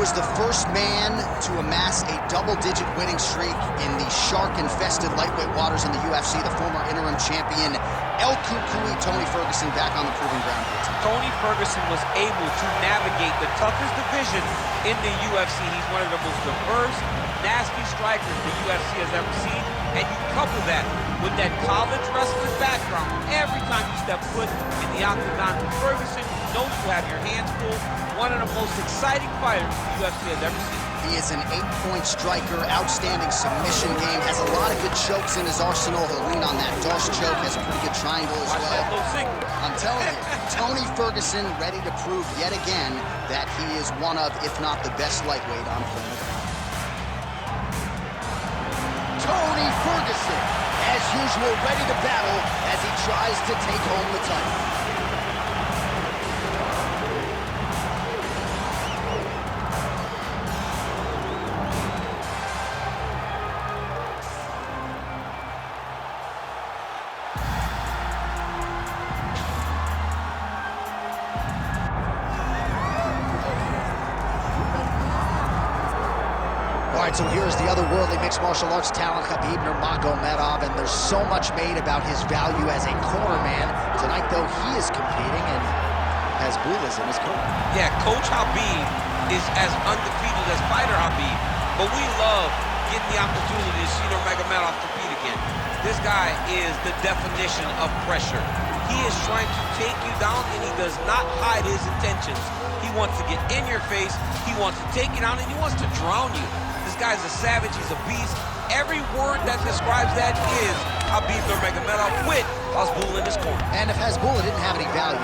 was the first man to amass a double-digit winning streak in the shark-infested lightweight waters in the UFC. The former interim champion, El Cucuy, Tony Ferguson, back on the proving ground here tonight. Tony Ferguson was able to navigate the toughest division in the UFC. He's one of the most diverse, nasty strikers the UFC has ever seen. And you couple that with that college wrestling background. Every time you step foot in the octagon, Ferguson knows you have your hands full. One of the most exciting fighters the UFC has ever seen. He is an 8-point striker, outstanding submission game, has a lot of good chokes in his arsenal. He'll lean on that Doss choke, has a pretty good triangle as well. I'm telling you, Tony Ferguson ready to prove yet again that he is one of, if not the best lightweight on planet Earth. Tony Ferguson, as usual, ready to battle as he tries to take home the title. All right, so here's the otherworldly mixed martial arts talent, Khabib Nurmagomedov, and there's so much made about his value as a corner man. Tonight, though, he is competing and has Bulas in his corner. Yeah, Coach Khabib is as undefeated as fighter Khabib, but we love getting the opportunity to see Nurmagomedov compete again. This guy is the definition of pressure. He is trying to take you down, and he does not hide his intentions. He wants to get in your face, he wants to take you down, and he wants to drown you. This guy's a savage, he's a beast. Every word that describes that is Khabib Nurmagomedov with Hasbulla in his corner. And if Hasbulla didn't have any value,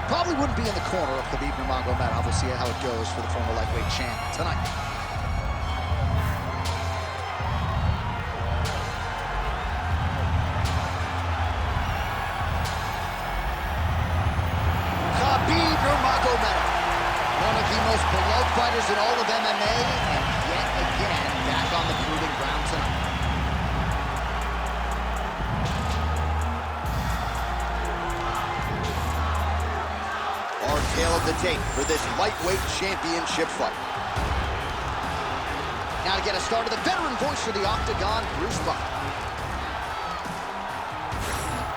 probably wouldn't be in the corner of Khabib Nurmagomedov. We'll see how it goes for the former lightweight champ tonight. Khabib Nurmagomedov, one of the most beloved fighters in all of MMA, and yet again, back on the proving ground tonight. Our tale of the tape for this lightweight championship fight. Now to get us started, the veteran voice for the Octagon, Bruce Buffer.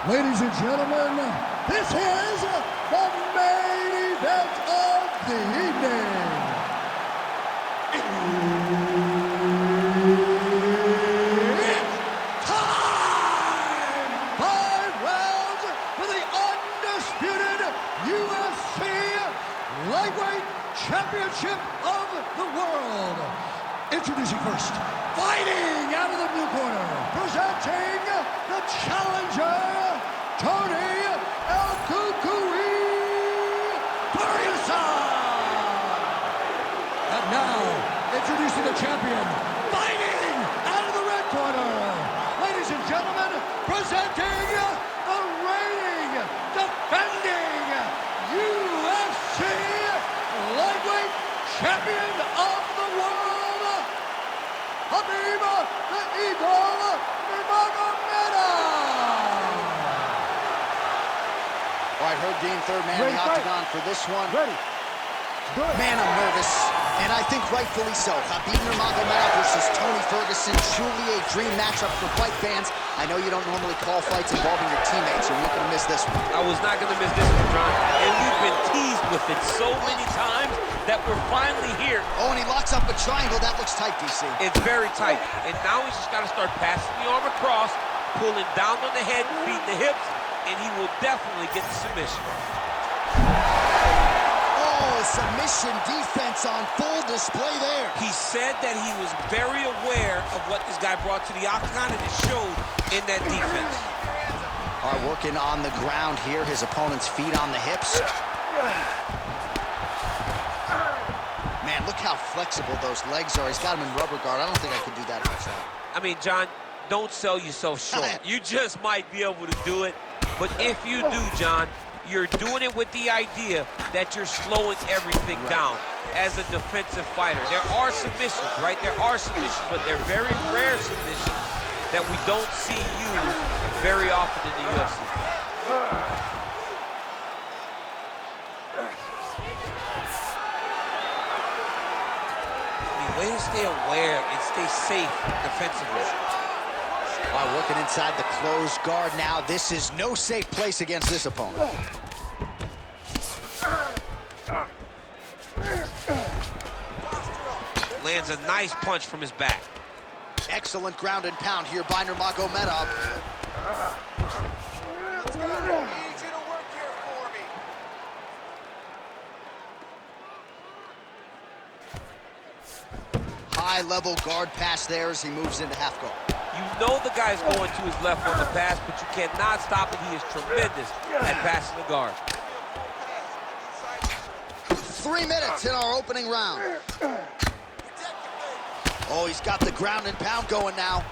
Ladies and gentlemen, this is the main event of the evening. It's time! 5 rounds for the undisputed UFC Lightweight Championship of the World. Introducing first, fighting out of the blue corner, presenting the challenger, Tony El Cucuy Ferguson. And now, introducing the champion, fighting out of the red corner. Ladies and gentlemen, presenting the reigning, defending UFC Lightweight Champion of the World, Khabib the Eagle Nurmagomedov. All right, Herb Dean, third man in the octagon for this one. Ready. Good. Man, I'm nervous, and I think rightfully so. Khabib Nurmagomedov versus Tony Ferguson, truly a dream matchup for fight fans. I know you don't normally call fights involving your teammates. You're not going to miss this one. I was not going to miss this one, John. And we've been teased with it so many times that we're finally here. Oh, and he locks up a triangle. That looks tight, DC. It's very tight. And now he's just got to start passing the arm across, pulling down on the head, beating the hips, and he will definitely get the submission. Oh, submission defense on full display there. He said that he was very aware of what this guy brought to the octagon, and it showed in that defense. All right, working on the ground here. His opponent's feet on the hips. Man, look how flexible those legs are. He's got him in rubber guard. I don't think I could do that myself. I mean, John, don't sell yourself short. You just might be able to do it. But if you do, John, you're doing it with the idea that you're slowing everything down as a defensive fighter. There are submissions, right? There are submissions, but they're very rare submissions that we don't see used very often in the UFC. to stay aware and stay safe defensively. All right, working inside the closed guard now. This is no safe place against this opponent. Lands a nice punch from his back. Excellent ground and pound here by Nurmagomedov. High-level guard pass there as he moves into half guard. You know the guy's going to his left on the pass, but you cannot stop it. He is tremendous at passing the guard. 3 minutes in our opening round. Oh, he's got the ground and pound going now.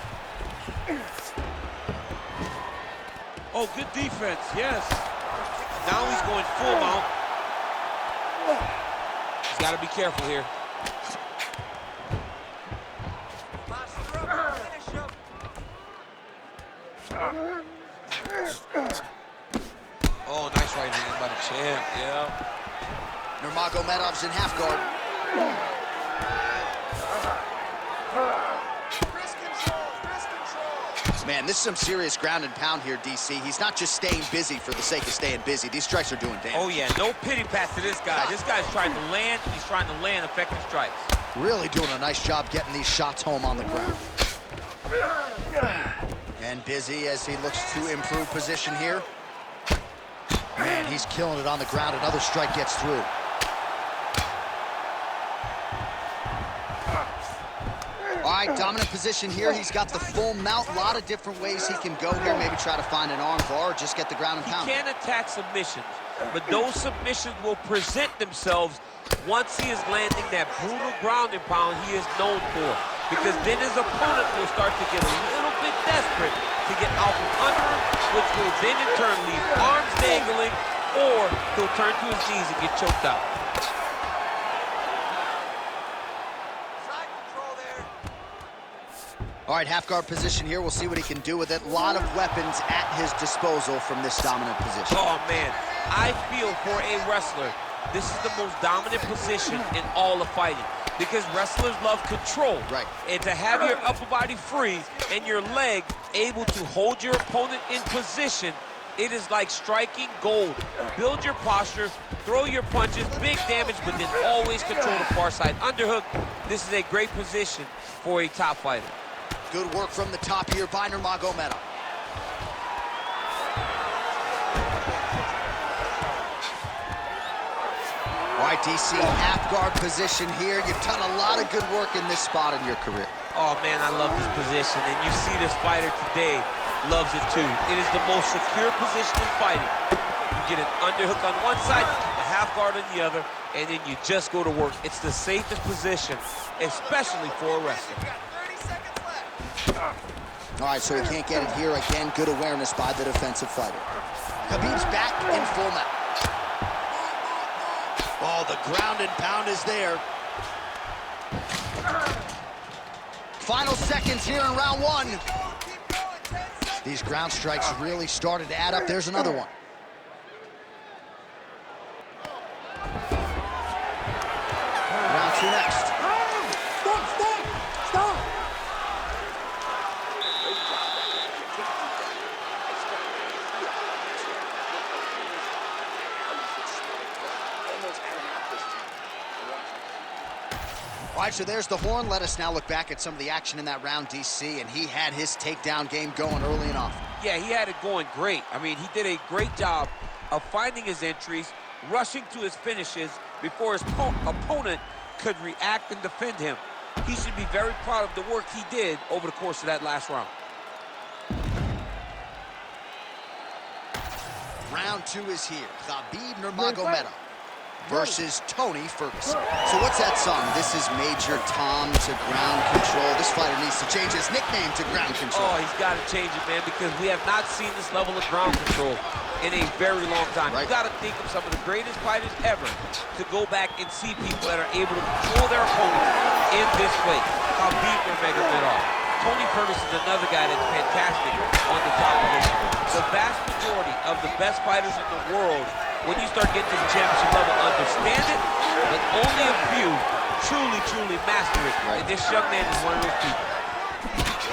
Oh, good defense, yes. Now he's going full mount. He's got to be careful here. Oh, nice right hand by the champ, yeah. Nurmagomedov's in half guard. Man, this is some serious ground and pound here, DC. He's not just staying busy for the sake of staying busy. These strikes are doing damage. Oh, yeah, no pity pass to this guy. This guy's trying to land, and he's trying to land effective strikes. Really doing a nice job getting these shots home on the ground. And busy as he looks to improve position here. Man, he's killing it on the ground. Another strike gets through. All right, dominant position here. He's got the full mount. A lot of different ways he can go here. Maybe try to find an arm bar or just get the ground and pound. He can attack submissions, but those submissions will present themselves once he is landing that brutal ground and pound he is known for. Because then his opponent will start to get a little bit desperate to get out from under him, which will then in turn leave arms dangling, or he'll turn to his knees and get choked out. All right, half guard position here. We'll see what he can do with it. A lot of weapons at his disposal from this dominant position. Oh, man. I feel for a wrestler, this is the most dominant position in all of fighting. Because wrestlers love control. Right. And to have your upper body free and your leg able to hold your opponent in position, it is like striking gold. Build your posture, throw your punches, big damage, but then always control the far side underhook. This is a great position for a top fighter. Good work from the top here by Nurmagomedov. All right, DC, half guard position here. You've done a lot of good work in this spot in your career. Oh, man, I love this position. And you see this fighter today loves it, too. It is the most secure position in fighting. You get an underhook on one side, a half guard on the other, and then you just go to work. It's the safest position, especially for a wrestler. All right, so he can't get it here. Again, good awareness by the defensive fighter. Khabib's back in full mount. Oh, the ground and pound is there. Final seconds here in round one. These ground strikes really started to add up. There's another one. Round two next. Stop! All right, so there's the horn. Let us now look back at some of the action in that round, DC, and he had his takedown game going early and often. Yeah, he had it going great. I mean, he did a great job of finding his entries, rushing to his finishes before his opponent could react and defend him. He should be very proud of the work he did over the course of that last round. Round two is here. Khabib Nurmagomedov versus Tony Ferguson. So what's that song? This is Major Tom to ground control. This fighter needs to change his nickname to ground control. Oh, he's got to change it, man, because we have not seen this level of ground control in a very long time. Right. You got to think of some of the greatest fighters ever to go back and see people that are able to control their opponents in this way. Khabib Nurmagomedov. Tony Ferguson is another guy that's fantastic on the top position. The vast majority of the best fighters in the world, when you start getting to the championship level, understand it, but only a few truly, truly master it. Right. And this young man is one of those people.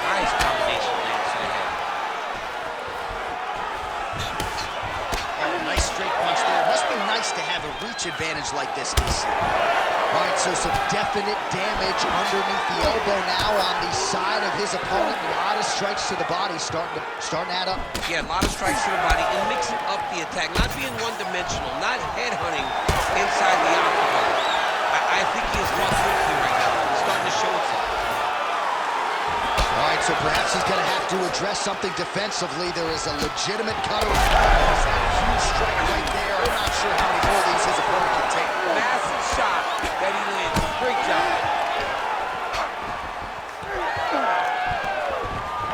Nice combination lands to the head. Oh, nice straight punch there. Must be nice to have a reach advantage like this, DC. All right, so some definite damage underneath the elbow now on the side of his opponent. A lot of strikes to the body starting to add up. Yeah, a lot of strikes to the body and mixing up the attack, not being one-dimensional, not headhunting inside the octagon. I think he is lost quickly right now. He's starting to show itself. All right, so perhaps he's going to have to address something defensively. There is a legitimate cutter. There's that huge strike right there. I'm not sure how many more of these his opponent can take. Massive shot that he lands. Great job.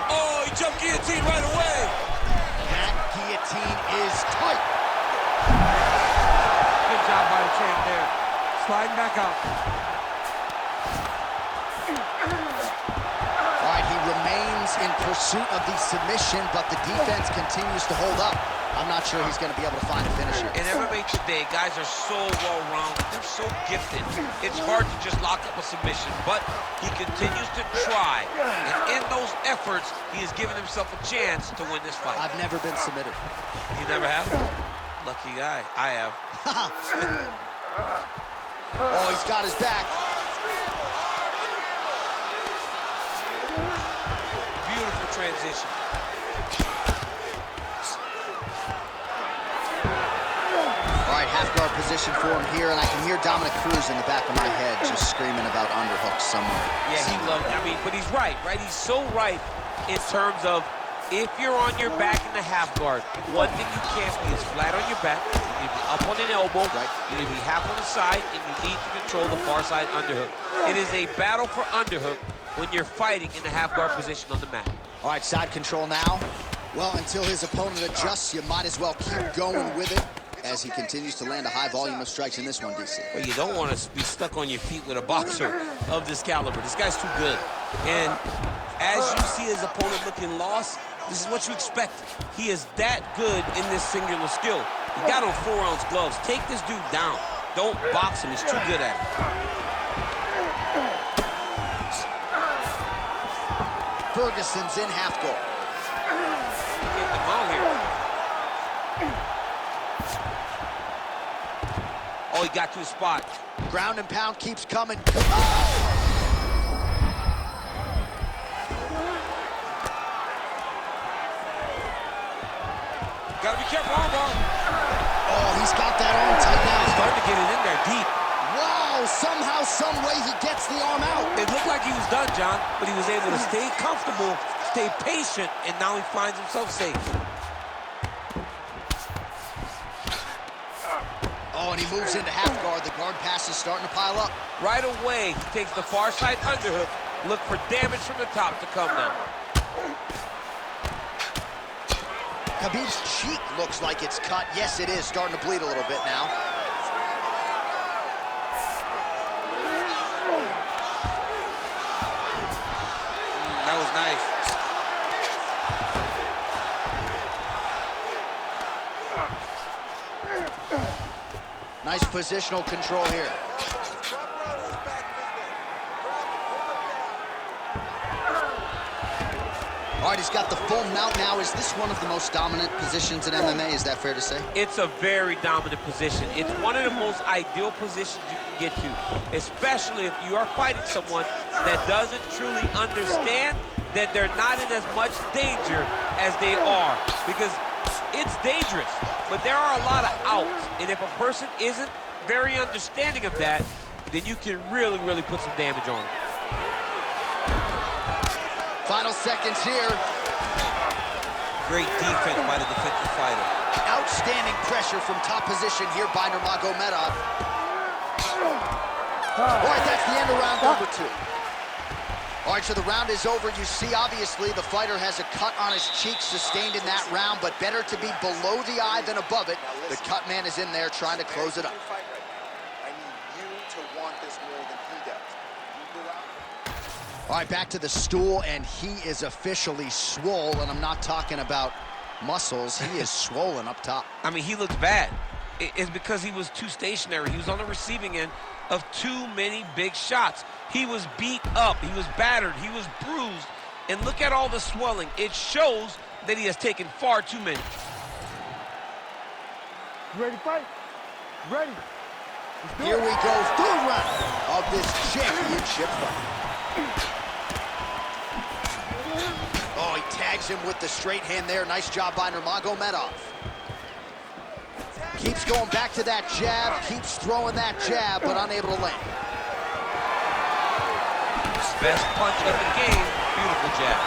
Oh, he jumped guillotine right away. That guillotine is tight. Good job by the champ there. Sliding back out. All right, he remains in pursuit of the submission, but the defense continues to hold up. I'm not sure he's going to be able to find a finisher. In MMA today, guys are so well-rounded. They're so gifted. It's hard to just lock up a submission, but he continues to try. And in those efforts, he has given himself a chance to win this fight. I've never been submitted. You never have? Lucky guy. I have. Oh, he's got his back. Beautiful transition. All right, half guard position for him here, and I can hear Dominic Cruz in the back of my head just screaming about underhooks somewhere. Yeah, he loves it. I mean, but he's right? He's so right in terms of if you're on your back in the half guard, one thing you can't be is flat on your back. You need to be up on an elbow. Right. You need to be half on the side, and you need to control the far side underhook. It is a battle for underhook when you're fighting in the half guard position on the mat. All right, side control now. Well, until his opponent adjusts, you might as well keep going with it as he continues to land a high volume of strikes in this one, DC. Well, you don't want to be stuck on your feet with a boxer of this caliber. This guy's too good. And as you see his opponent looking lost, this is what you expect. He is that good in this singular skill. He got on 4-ounce gloves. Take this dude down. Don't box him. He's too good at it. Ferguson's in half guard. Get the ball here. Oh, he got to his spot. Ground and pound keeps coming. Gotta be careful, armbar. Oh, he's got that arm tight now. He's starting to get it in there deep. Wow, somehow, some way he gets the arm out. It looked like he was done, John, but he was able to stay comfortable, stay patient, and now he finds himself safe. Oh, and he moves into half guard. The guard pass is starting to pile up. Right away, he takes the far side underhook. Look for damage from the top to come now. Khabib's cheek looks like it's cut. Yes, it is. Starting to bleed a little bit now. That was nice. Nice positional control here. All right, he's got the full mount now. Is this one of the most dominant positions in MMA? Is that fair to say? It's a very dominant position. It's one of the most ideal positions you can get to, especially if you are fighting someone that doesn't truly understand that they're not in as much danger as they are. Because it's dangerous, but there are a lot of outs. And if a person isn't very understanding of that, then you can really, really put some damage on them. Final seconds here. Great defense by the defensive fighter. Outstanding pressure from top position here by Nurmagomedov. All right, that's the end of round number 2. All right, so the round is over. You see, obviously, the fighter has a cut on his cheek sustained in that round, but better to be below the eye than above it. The cut man is in there trying to close it up. I need you to want this more than he does. All right, back to the stool, and he is officially swole, and I'm not talking about muscles. He is swollen up top. I mean, he looks bad. is because he was too stationary. He was on the receiving end of too many big shots. He was beat up, he was battered, he was bruised, and look at all the swelling. It shows that he has taken far too many. You ready to fight? Ready. Here we go, third round of this championship fight. Oh, he tags him with the straight hand there. Nice job by Nurmagomedov. Keeps going back to that jab, keeps throwing that jab, but unable to land. Best punch of the game, beautiful jab.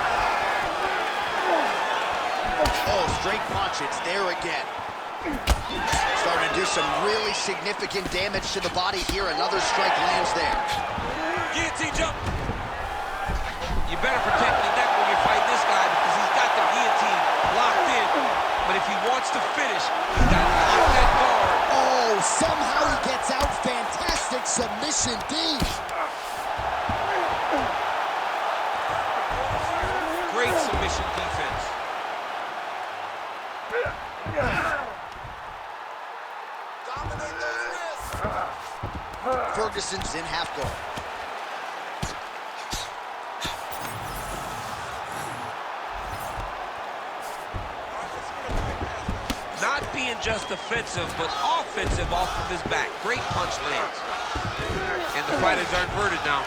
Oh, straight punch, it's there again. Starting to do some really significant damage to the body here. Another strike lands there. Guillotine jump. You better protect the neck when you fight this guy because he's got the guillotine locked in. But if he wants to finish, he's got to lock that guard. Oh, somehow he gets out. Fantastic submission D. Great submission defense. Dominate those wrists. Ferguson's in half guard. Not being just defensive, but offensive off of his back. Great punch lands. And the fighters are inverted now.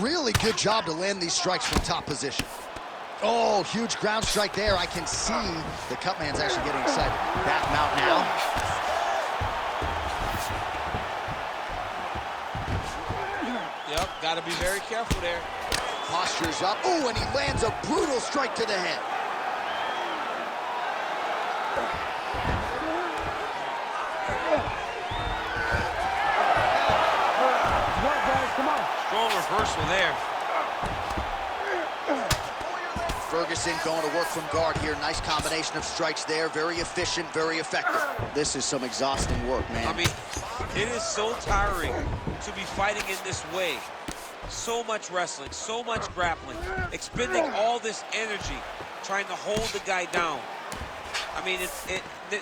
Really good job to land these strikes from top position. Oh, huge ground strike there. I can see the cut man's actually getting excited. Back him out now. Yep, got to be very careful there. Posture's up. Oh, and he lands a brutal strike to the head. Strong reversal there. Ferguson going to work from guard here. Nice combination of strikes there. Very efficient, very effective. This is some exhausting work, man. I mean, it is so tiring to be fighting in this way. So much wrestling, so much grappling, expending all this energy trying to hold the guy down. I mean,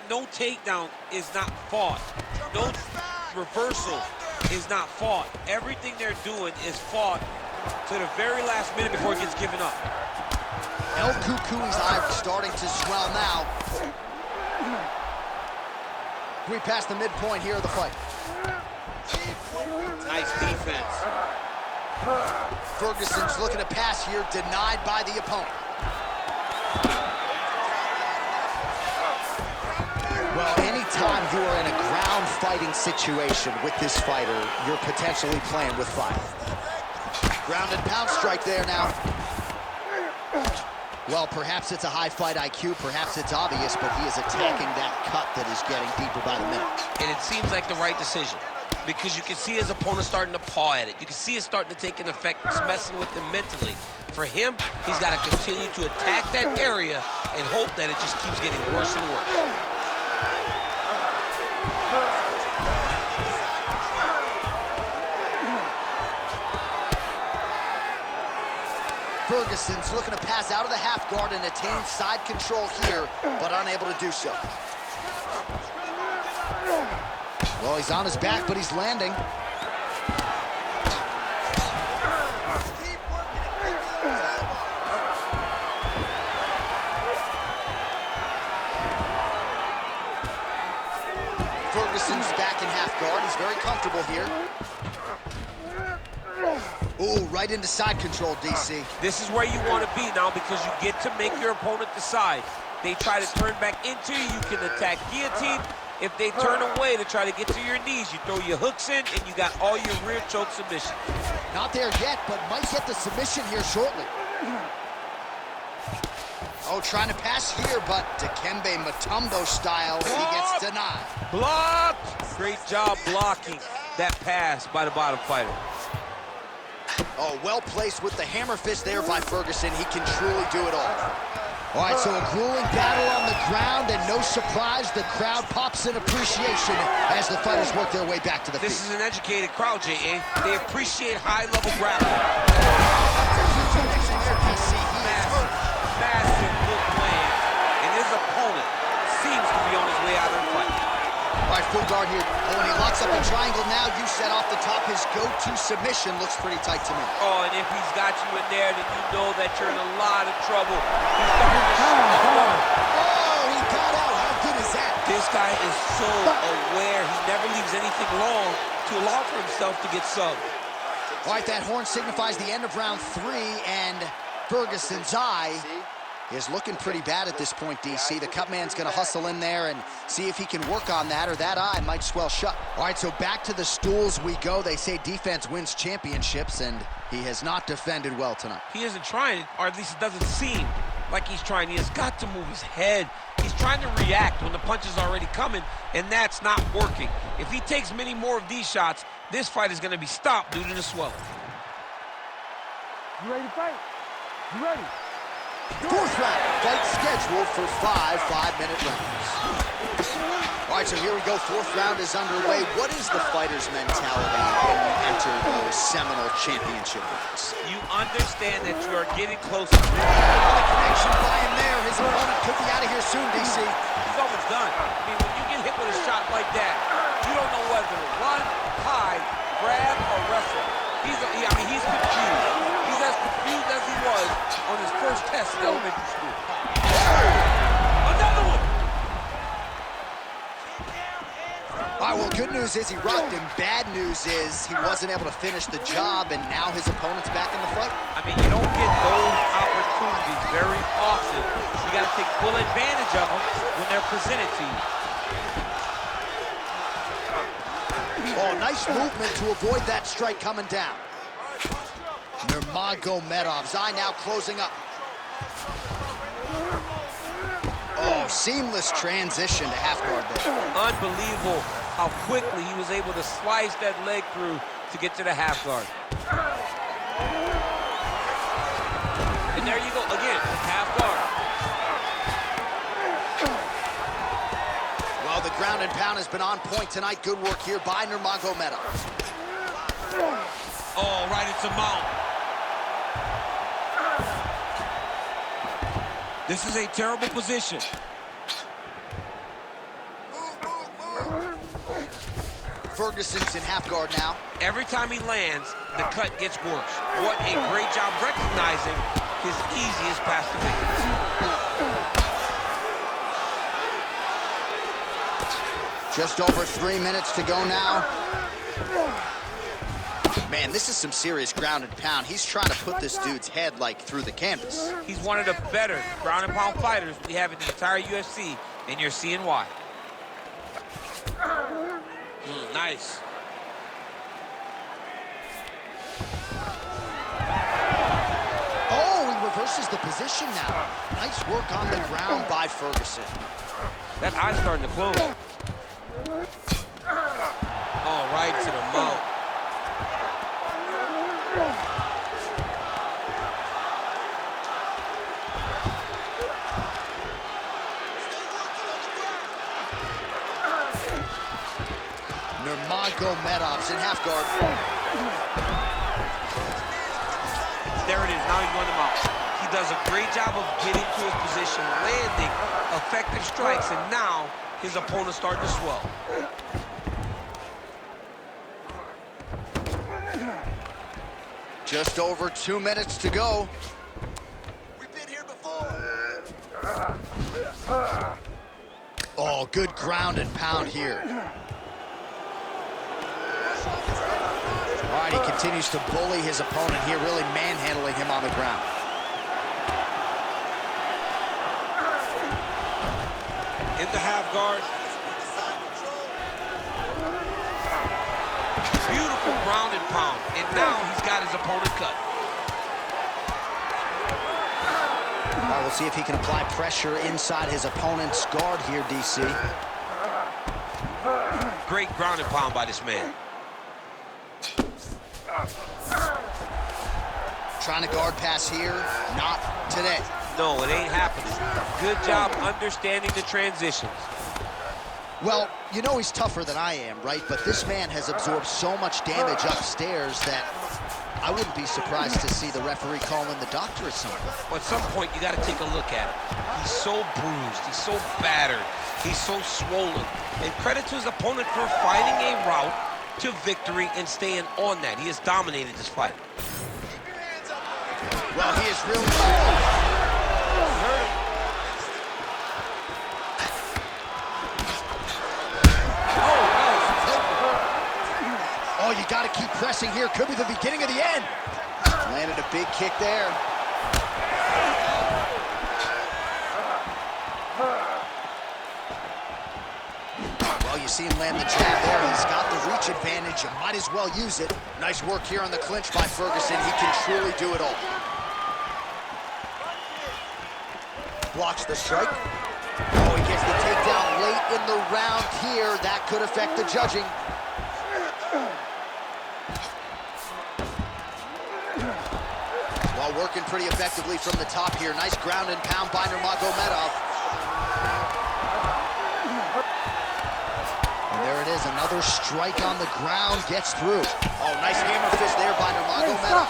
no takedown is not fought. No reversal is not fought. Everything they're doing is fought to the very last minute before it gets given up. El Cucuy's eye starting to swell now. We passed the midpoint here of the fight. Nice defense. Ferguson's looking to pass here, denied by the opponent. Well, anytime you are in a ground fighting situation with this fighter, you're potentially playing with fire. Ground and pound strike there now. Well, perhaps it's a high fight IQ, perhaps it's obvious, but he is attacking that cut that is getting deeper by the minute. And it seems like the right decision because you can see his opponent starting to paw at it. You can see it starting to take an effect. It's messing with him mentally. For him, he's got to continue to attack that area and hope that it just keeps getting worse and worse. Ferguson's looking to pass out of the half guard and attain side control here, but unable to do so. Well, he's on his back, but he's landing. Ferguson's back in half guard. He's very comfortable here. Ooh, right into side control, DC. This is where you want to be now because you get to make your opponent decide. They try to turn back into you, you can attack guillotine. If they turn away to try to get to your knees, you throw your hooks in and you got all your rear choke submission. Not there yet, but might get the submission here shortly. Oh, trying to pass here, but Dikembe Mutombo style, he gets denied. Blocked! Great job blocking that pass by the bottom fighter. Oh, well placed with the hammer fist there by Ferguson. He can truly do it all. All right, so a grueling battle on the ground, and no surprise, the crowd pops in appreciation as the fighters work their way back to the feet. This is an educated crowd, J.A. They appreciate high-level grappling. here, DC. He is hurt. Massive hook lands, and his opponent seems to be on his way out of the fight. All right, full guard here. Oh, and he locks up a triangle now. You said off the top his go-to submission looks pretty tight to me. Oh, and if he's got you in there, then you know that you're in a lot of trouble. He's starting to shoot. Oh, he got out. How good is that? This guy is so aware. He never leaves anything long to allow for himself to get subbed. All right, that horn signifies the end of round 3, and Ferguson's eye is looking pretty bad at this point, DC. The cut man's going to hustle in there and see if he can work on that, or that eye might swell shut. All right, so back to the stools we go. They say defense wins championships, and he has not defended well tonight. He isn't trying, or at least it doesn't seem like he's trying. He has got to move his head. He's trying to react when the punch is already coming, and that's not working. If he takes many more of these shots, this fight is going to be stopped due to the swelling. You ready to fight? You ready? Fourth round, fight scheduled for 5 5-minute rounds. All right, so here we go. Fourth round is underway. What is the fighter's mentality when you enter those seminal championship rounds? You understand that you are getting closer. The connection by him there. His opponent could be out of here soon, DC. He's almost done. I mean, when you get hit with a shot like that, you don't know whether to run, hide, grab, or wrestle. He's confused. He's as confused as he was on his first test in elementary school. Another one! All right, well, good news is he rocked him. Bad news is he wasn't able to finish the job, and now his opponent's back in the fight. I mean, you don't get those opportunities very often. You got to take full advantage of them when they're presented to you. Oh, nice movement to avoid that strike coming down. Nurmagomedov's eye now closing up. Oh, seamless transition to half guard there. Unbelievable how quickly he was able to slice that leg through to get to the half guard. And there you go, again, half guard. Well, the ground and pound has been on point tonight. Good work here by Nurmagomedov. Oh, right into mount. This is a terrible position. Ferguson's in half guard now. Every time he lands, the cut gets worse. What a great job recognizing his easiest path to victory. Just over 3 minutes to go now. Man, this is some serious ground and pound. He's trying to put this dude's head, like, through the canvas. He's one of the better ground and pound fighters we have in the entire UFC, and you're seeing why. Nice. Oh, he reverses the position now. Nice work on the ground by Ferguson. That eye's starting to close. Oh, right to the mouth. Nurmagomedov's in half guard. There it is, now he's won him out. He does a great job of getting to his position, landing effective strikes, and now his opponent's starting to swell. Just over 2 minutes to go. We've been here before. Oh, good ground and pound here. All right, he continues to bully his opponent here, really manhandling him on the ground. In the half guard. Beautiful ground and pound. And now he's got his opponent cut. All right, we'll see if he can apply pressure inside his opponent's guard here, DC. Great ground and pound by this man. Trying to guard pass here, not today. No, it ain't happening. Good job understanding the transitions. Well, you know he's tougher than I am, right? But this man has absorbed so much damage upstairs that I wouldn't be surprised to see the referee call in the doctor at some point. Well, at some point, you got to take a look at him. He's so bruised. He's so battered. He's so swollen. And credit to his opponent for finding a route to victory and staying on that. He has dominated this fight. Well, he is really... Oh, you got to keep pressing here. Could be the beginning of the end. Landed a big kick there. Well, you see him land the jab there. He's got the reach advantage. You might as well use it. Nice work here on the clinch by Ferguson. He can truly do it all. Blocks the strike. Oh, he gets the takedown late in the round here. That could affect the judging. Well, working pretty effectively from the top here. Nice ground and pound by Nurmagomedov. And there it is, another strike on the ground, gets through. Oh, nice hammer fist there by Nurmagomedov.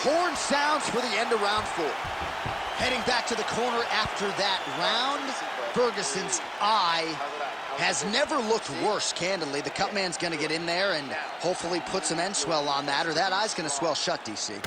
Horn sounds for the end of round 4. Heading back to the corner after that round, Ferguson's eye has never looked worse, candidly. The cut man's gonna get in there and hopefully put some end swell on that, or that eye's gonna swell shut, DC.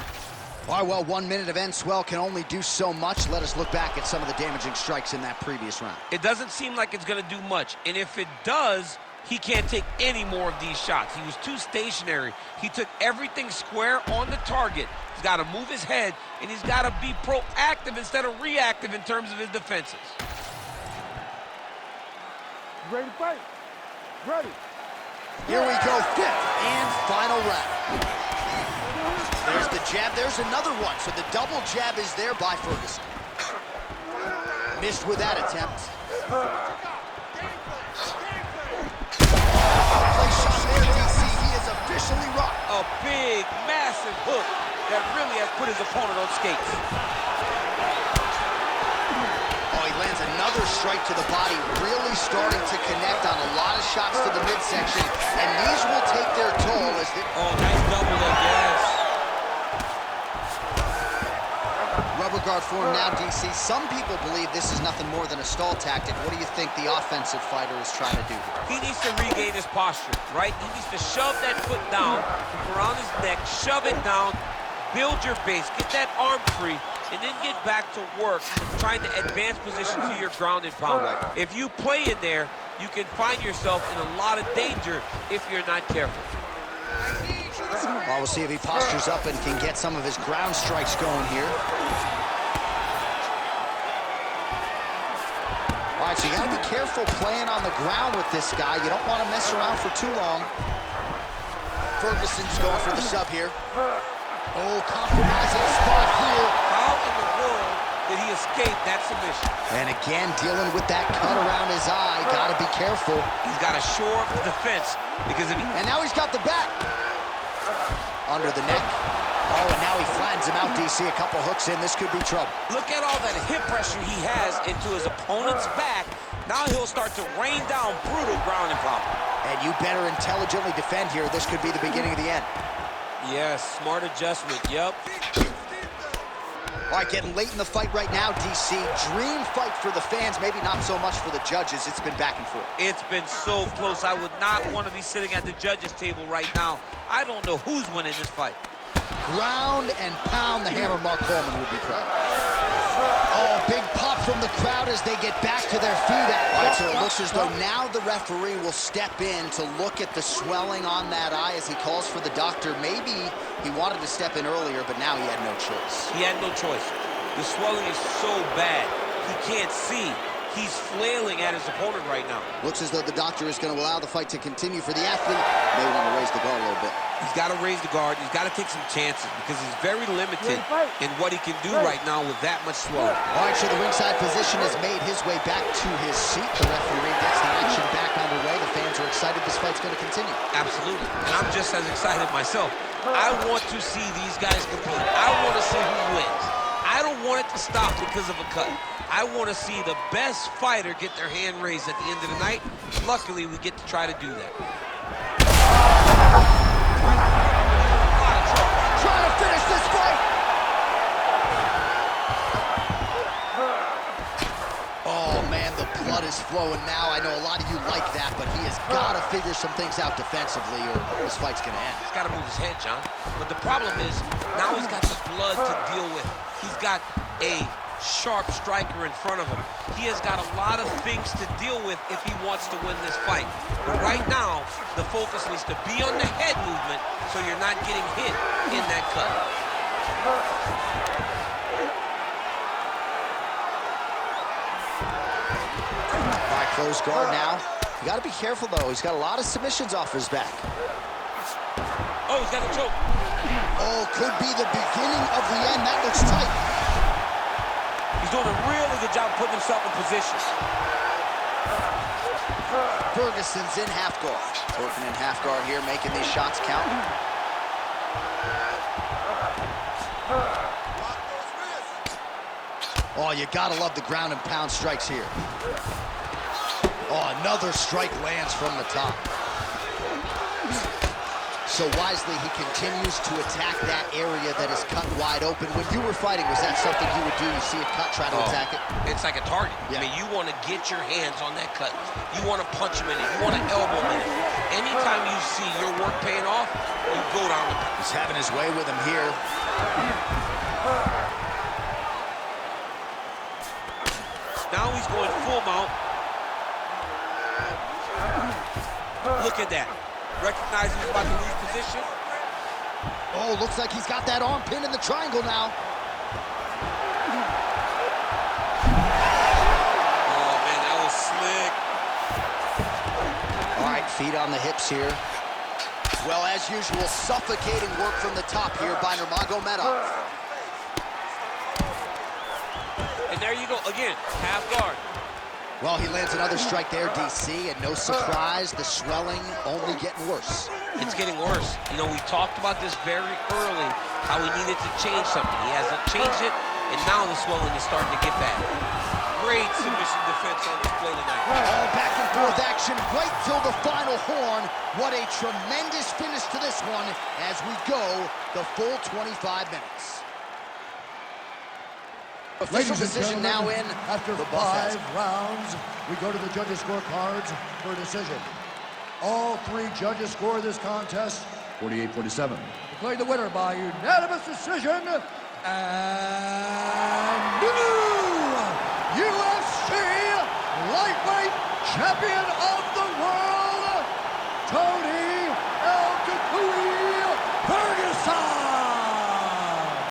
All right, well, 1 minute of end swell can only do so much. Let us look back at some of the damaging strikes in that previous round. It doesn't seem like it's gonna do much, and if it does, he can't take any more of these shots. He was too stationary. He took everything square on the target. He's got to move his head, and he's got to be proactive instead of reactive in terms of his defenses. Ready to fight? Ready. Here we go, 5th and final round. There's the jab, there's another one. So the double jab is there by Ferguson. Missed with that attempt. Place shot there, DC. He is officially rocked. A big, massive hook that really has put his opponent on skates. Oh, he lands another strike to the body, really starting to connect on a lot of shots to the midsection, and these will take their toll as the... Oh, nice double leg, yes. Rubber guard form now, DC. Some people believe this is nothing more than a stall tactic. What do you think the offensive fighter is trying to do? He needs to regain his posture, right? He needs to shove that foot down around his neck, shove it down, build your base, get that arm free, and then get back to work trying to advance position to your ground and pound. If you play in there, you can find yourself in a lot of danger if you're not careful. Well, we'll see if he postures up and can get some of his ground strikes going here. All right, so you got to be careful playing on the ground with this guy. You don't want to mess around for too long. Ferguson's going for the sub here. Oh, compromising spot here. How in the world did he escape that submission? And again, dealing with that cut around his eye. Got to be careful. He's got to shore up the defense because if he... And now he's got the back. Under the neck. Oh, and now he flattens him out, DC. A couple hooks in. This could be trouble. Look at all that hip pressure he has into his opponent's back. Now he'll start to rain down brutal ground and pound. And you better intelligently defend here. This could be the beginning of the end. Yes, smart adjustment, yep. All right, getting late in the fight right now, DC. Dream fight for the fans, maybe not so much for the judges. It's been back and forth. It's been so close. I would not want to be sitting at the judges' table right now. I don't know who's winning this fight. Ground and pound, the hammer Mark Coleman would be proud. Oh, big pop from the crowd as they get back to their feet. All right, so it looks as though now the referee will step in to look at the swelling on that eye as he calls for the doctor. Maybe he wanted to step in earlier, but now he had no choice. He had no choice. The swelling is so bad, he can't see. He's flailing at his opponent right now. Looks as though the doctor is going to allow the fight to continue for the athlete. May want to raise the guard a little bit. He's got to raise the guard. He's got to take some chances because he's very limited in what he can do right now with that much swelling. All right, so the ringside position has made his way back to his seat. The referee gets the action back underway. The fans are excited this fight's going to continue. Absolutely, and I'm just as excited myself. I want to see these guys compete. I want to see who wins. I don't want it to stop because of a cut. I want to see the best fighter get their hand raised at the end of the night. Luckily, we get to try to do that. Trying to finish flowing now. I know a lot of you like that, but he has got to figure some things out defensively or this fight's going to end. He's got to move his head, John. But the problem is, now he's got the blood to deal with. He's got a sharp striker in front of him. He has got a lot of things to deal with if he wants to win this fight. But right now, the focus needs to be on the head movement so you're not getting hit in that cut. All right, close guard now. You got to be careful, though. He's got a lot of submissions off his back. Oh, he's got a choke. Oh, could be the beginning of the end. That looks tight. He's doing a really good job putting himself in position. Ferguson's in half guard. Working in half guard here, making these shots count. Oh, you gotta love the ground and pound strikes here. Oh, another strike lands from the top. So wisely, he continues to attack that area that is cut wide open. When you were fighting, was that something you would do? You see a cut, try to attack it? It's like a target. Yeah. I mean, you want to get your hands on that cut. You want to punch him in it. You want to elbow him in it. Anytime you see your work paying off, you go down the cut. He's having his way with him here. Now he's going full mount. Look at that. Recognizing he's about to lose position. Oh, looks like he's got that arm pin in the triangle now. Oh, man, that was slick. All right, feet on the hips here. Well, as usual, suffocating work from the top here by Nurmagomedov. And there you go, again, half guard. Well, he lands another strike there, DC, and no surprise, the swelling only getting worse. It's getting worse. You know, we talked about this very early, how he needed to change something. He hasn't changed it, and now the swelling is starting to get bad. Great submission defense on display tonight. Oh, back and forth action right till the final horn. What a tremendous finish to this one as we go the full 25 minutes. Official decision now in. After the 5 rounds, we go to the judges' scorecards for a decision. All 3 judges score this contest 48-47. Declared the winner by unanimous decision, and new UFC lightweight champion of